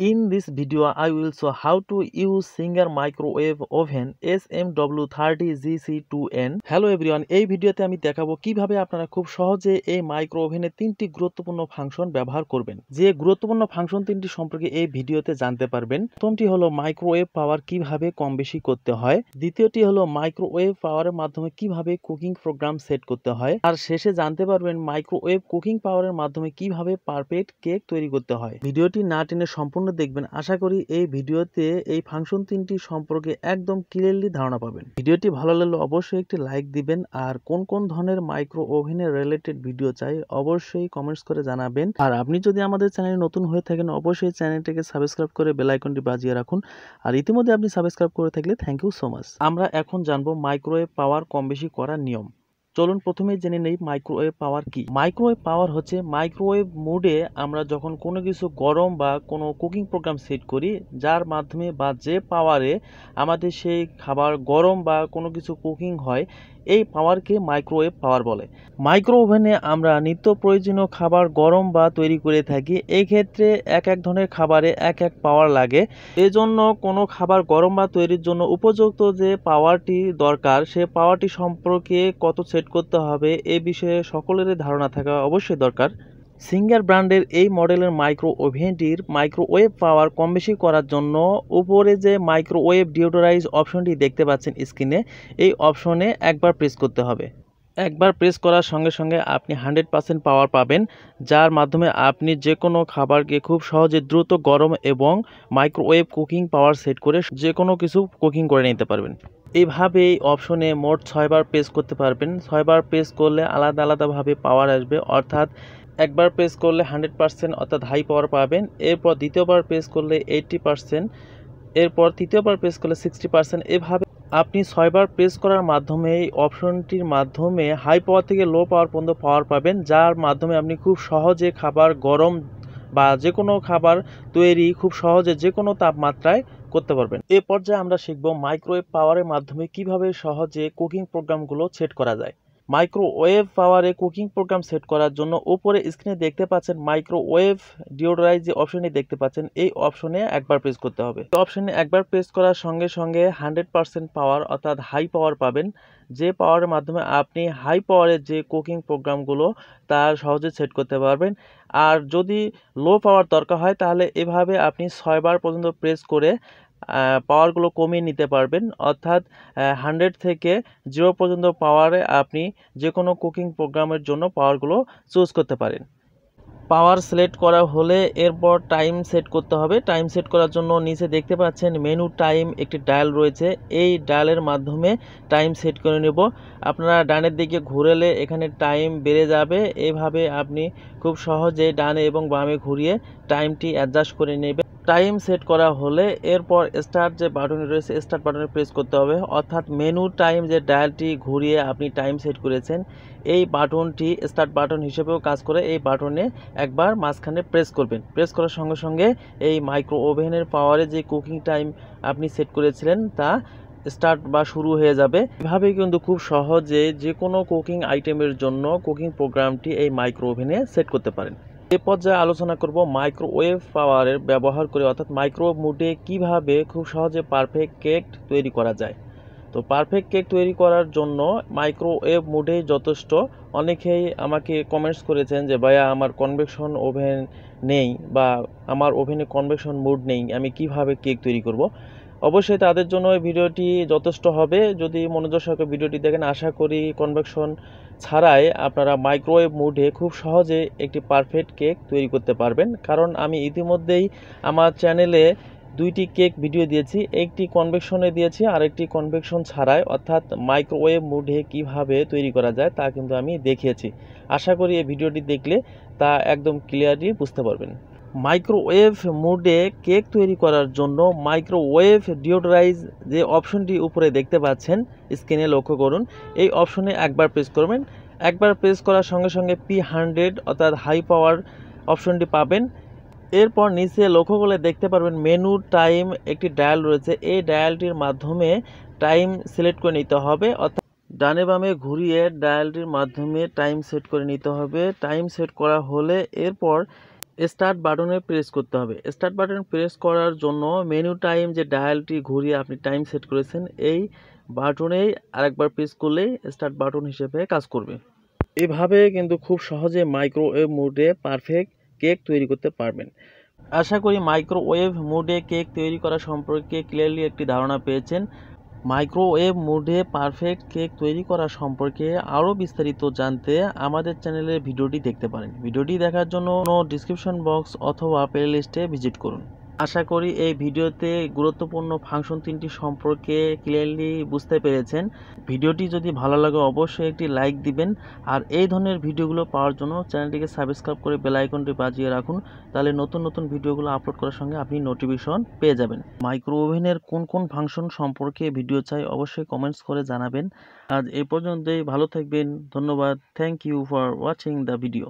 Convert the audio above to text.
In this video, I will show how to use Singer microwave oven SMW30GC2N. Hello everyone, এই ভিডিওতে আমি দেখাবো কিভাবে আপনারা খুব সহজে এই মাইক্রো ওভেনের তিনটি গুরুত্বপূর্ণ ফাংশন ব্যবহার করবেন। যে গুরুত্বপূর্ণ ফাংশন তিনটি সম্পর্কে এই ভিডিওতে জানতে পারবেন। প্রথমটি হলো মাইক্রোওয়েভ পাওয়ার কিভাবে কম বেশি করতে হয়, দ্বিতীয়টি হলো মাইক্রোওয়েভ পাওয়ারের মাধ্যমে কিভাবে কুকিং প্রোগ্রাম সেট করতে হয়, আর শেষে জানতে পারবেন মাইক্রোওয়েভ কুকিং পাওয়ারের মাধ্যমে কিভাবে পারফেক্ট কেক তৈরি করতে হয়। ভিডিওটি না টেনে সম্পূর্ণ দেখবেন। আশা করি এই ভিডিওতে এই ফাংশন তিনটি সম্পর্কে একদম ক্লিয়ারলি ধারণা পাবেন। ভিডিওটি ভালো লাগলে অবশ্যই একটি লাইক দিবেন, আর কোন কোন ধরনের মাইক্রো ওভেনের রিলেটেড ভিডিও চাই অবশ্যই কমেন্টস করে জানাবেন। আর আপনি যদি আমাদের চ্যানেলে নতুন হয়ে থাকেন অবশ্যই চ্যানেলটিকে সাবস্ক্রাইব করে বেল আইকনটি বাজিয়ে রাখুন। আর ইতিমধ্যে আপনি সাবস্ক্রাইব করে থাকলে থ্যাংক ইউ সো মাচ। আমরা এখন জানবো মাইক্রোওয়েভ পাওয়ার কম বেশি করার নিয়ম। চলুন প্রথমে জেনে নেই মাইক্রোওয়েভ পাওয়ার কি। মাইক্রোওয়েভ পাওয়ার হচ্ছে মাইক্রোওয়েভ মোডে আমরা যখন কোনো কিছু গরম বা কোনো কুকিং প্রোগ্রাম সেট করি, যার মাধ্যমে বা যে পাওয়ারে আমাদের সেই খাবার গরম বা কোনো কিছু কুকিং হয়, এই পাওয়ারকে মাইক্রোওয়েভ পাওয়ার বলে। মাইক্রো ওভেনে আমরা নিত্য প্রয়োজনীয় খাবার গরম বা তৈরি করে থাকি। এই ক্ষেত্রে এক এক ধরনের খাবারে এক এক পাওয়ার লাগে। এজন্য কোনো খাবার গরম বা তৈরির জন্য উপযুক্ত যে পাওয়ারটি দরকার, সে পাওয়ারটি সম্পর্কে কত সেট করতে হবে এ বিষয়ে সকলেরই ধারণা থাকা অবশ্যই দরকার। সিঙ্গার ব্র্যান্ডের এই মডেলের মাইক্রো ওভেনটির মাইক্রোওয়েভ পাওয়ার কম বেশি করার জন্য উপরে যে মাইক্রোওয়েভ ডিওডোরাইজ অপশনটি দেখতে পাচ্ছেন স্ক্রিনে, এই অপশনে একবার প্রেস করতে হবে। একবার প্রেস করার সঙ্গে সঙ্গে আপনি 100% পাওয়ার পাবেন, যার মাধ্যমে আপনি যে কোনো খাবারকে খুব সহজে দ্রুত গরম এবং মাইক্রোওয়েভ কুকিং পাওয়ার সেট করে যে কোনো কিছু কুকিং করে নিতে পারবেন। এইভাবে এই অপশনে মোট 6 বার প্রেস করতে পারবেন। 6 বার প্রেস করলে আলাদা আলাদাভাবে পাওয়ার আসবে, অর্থাৎ একবার প্রেস করলে 100% অর্থাৎ হাই পাওয়ার পাবেন, এরপর দ্বিতীয়বার প্রেস করলে 80%, এরপর তৃতীয়বার প্রেস করলে 60%। এভাবে আপনি 6 বার প্রেস করার মাধ্যমে এই অপশনটির মাধ্যমে হাই পাওয়ার থেকে লো পাওয়ার পর্যন্ত পাওয়ার পাবেন, যার মাধ্যমে আপনি খুব সহজে খাবার গরম বা যে কোনো খাবার তৈরি খুব সহজে যে কোনো তাপমাত্রায় করতে পারবেন। এ পর্যায়ে আমরা শিখব মাইক্রোওয়েভ পাওয়ারের মাধ্যমে কিভাবে সহজে কুকিং প্রোগ্রামগুলো সেট করা যায়। মাইক্রোওয়েভ পাওয়ারে কুকিং প্রোগ্রাম সেট করার জন্য উপরে স্ক্রিনে দেখতে পাচ্ছেন মাইক্রোওয়েভ ডিওডোরাইজ যে অপশনটি দেখতে পাচ্ছেন, এই অপশনে একবার প্রেস করতে হবে। এই অপশনে একবার প্রেস করার সঙ্গে সঙ্গে 100% পাওয়ার অর্থাৎ হাই পাওয়ার পাবেন, যে পাওয়ারের মাধ্যমে আপনি হাই পাওয়ারের যে কুকিং প্রোগ্রামগুলো তার সহজে সেট করতে পারবেন। আর যদি লো পাওয়ার দরকার হয় তাহলে এভাবে আপনি 6 বার পর্যন্ত প্রেস করে পাওয়ারগুলো কমিয়ে নিতে পারবেন, অর্থাৎ 100 থেকে 0 পর্যন্ত পাওয়ারে আপনি যে কোনো কুকিং প্রোগ্রামের জন্য পাওয়ারগুলো চুজ করতে পারেন। পাওয়ার সিলেক্ট করা হলে এরপর টাইম সেট করতে হবে। টাইম সেট করার জন্য নিচে দেখতে পাচ্ছেন মেনু টাইম একটি ডায়াল রয়েছে, এই ডায়ালের মাধ্যমে টাইম সেট করে নেব। আপনারা ডানের দিকে ঘুরেলে এখানে টাইম বেড়ে যাবে, এভাবে আপনি খুব সহজে ডানে এবং বামে ঘুরিয়ে টাইমটি অ্যাডজাস্ট করে নেবেন। টাইম সেট করা হলে এরপর স্টার্ট যে বাটন রয়েছে স্টার্ট বাটনে প্রেস করতে হবে, অর্থাৎ মেনু টাইম যে ডায়ালটি ঘুরিয়ে আপনি টাইম সেট করেছেন এই বাটনটি স্টার্ট বাটন হিসেবেও কাজ করে। এই বাটনে একবার মাঝখানে প্রেস করবেন। প্রেস করার সঙ্গে সঙ্গে এই মাইক্রো ওভেনের পাওয়ারে যে কুকিং টাইম আপনি সেট করেছিলেন তা স্টার্ট বা শুরু হয়ে যাবে। এভাবে কিন্তু খুব সহজে যে কোনো কুকিং আইটেমের জন্য কুকিং প্রোগ্রামটি এই মাইক্রো ওভেনে সেট করতে পারেন। এ পর্যায়ে আলোচনা করব মাইক্রোওয়েভ পাওয়ারের ব্যবহার করে অর্থাৎ মাইক্রোওয়েভ মোডে কিভাবে খুব সহজে পারফেক্ট কেক তৈরি করা যায়। তো পারফেক্ট কেক তৈরি করার জন্য মাইক্রোওয়েভ মোডেই যথেষ্ট। অনেকেই আমাকে কমেন্টস করেছেন যে ভাইয়া আমার কনভেকশন ওভেন নেই বা আমার ওভেনে কনভেকশন মোড নেই, আমি কিভাবে কেক তৈরি করব। অবশ্যই তাদের জন্য এই ভিডিওটি যথেষ্ট হবে। যদি মনোযোগ সহকারে ভিডিওটি দেখেন, আশা করি কনভেকশন ছাড়াই আপনারা মাইক্রোওয়েভ মোডে খুব সহজে একটি পারফেক্ট কেক তৈরি করতে পারবেন। কারণ আমি ইতিমধ্যেই আমার চ্যানেলে 2টি কেক ভিডিও দিয়েছি, একটি কনভেকশনে দিয়েছি আর একটি কনভেকশন ছাড়াই, অর্থাৎ মাইক্রোওয়েভ মোডে কিভাবে তৈরি করা যায় তা কিন্তু আমি দেখিয়েছি। আশা করি এই ভিডিওটি দেখলে তা একদম ক্লিয়ারলি বুঝতে পারবেন। মাইক্রোওয়েভ মোডে কেক তৈরি করার জন্য মাইক্রোওয়েভ ডিওডোরাইজ যে অপশনটি উপরে দেখতে পাচ্ছেন স্ক্রিনে লক্ষ্য করুন, এই অপশনে একবার প্রেস করবেন। একবার প্রেস করার সঙ্গে সঙ্গে P100 অর্থাৎ হাই পাওয়ার অপশনটি পাবেন। এরপর নিচে লক্ষ্য করলে দেখতে পারবেন মেনু টাইম একটি ডায়াল রয়েছে, এই ডায়ালটির মাধ্যমে টাইম সিলেক্ট করে নিতে হবে, অর্থাৎ ডানে বামে ঘুরিয়ে ডায়ালটির মাধ্যমে টাইম সেট করে নিতে হবে। টাইম সেট করা হলে এরপর স্টার্ট বাটনে প্রেস করতে হবে। স্টার্ট বাটন প্রেস করার জন্য মেনু টাইম যে ডায়ালটি ঘুরিয়ে আপনি টাইম সেট করেছেন এই বাটনেই আরেকবার প্রেস করলেই স্টার্ট বাটন হিসেবে কাজ করবে। এভাবে কিন্তু খুব সহজে মাইক্রোওয়েভ মোডে পারফেক্ট কেক তৈরি করতে পারবেন। আশা করি মাইক্রোওয়েভ মোডে কেক তৈরি করা সম্পর্কে ক্লিয়ারলি একটি ধারণা পেয়েছেন। মাইক্রোওয়েভ মোডে পারফেক্ট কেক তৈরি করা সম্পর্কে আরও বিস্তারিত জানতে আমাদের চ্যানেলের ভিডিওটি দেখতে পারেন। ভিডিওটি দেখার জন্য ডিসক্রিপশন বক্স অথবা প্লেলিস্টে ভিজিট করুন। আশা করি এই ভিডিওতে গুরুত্বপূর্ণ ফাংশন 3টি সম্পর্কে ক্লিয়ারলি বুঝতে পেরেছেন। ভিডিওটি যদি ভালো লাগে অবশ্যই একটি লাইক দিবেন, আর এই ধরনের ভিডিওগুলো পাওয়ার জন্য চ্যানেলটিকে সাবস্ক্রাইব করে বেল আইকনটি বাজিয়ে রাখুন। তাহলে নতুন নতুন ভিডিওগুলো আপলোড করার সঙ্গে আপনি নোটিফিকেশন পেয়ে যাবেন। মাইক্রো ওভেনের কোন কোন ফাংশন সম্পর্কে ভিডিও চাই অবশ্যই কমেন্টস করে জানাবেন। আজ এই পর্যন্তই, ভালো থাকবেন। ধন্যবাদ। Thank you for watching the video.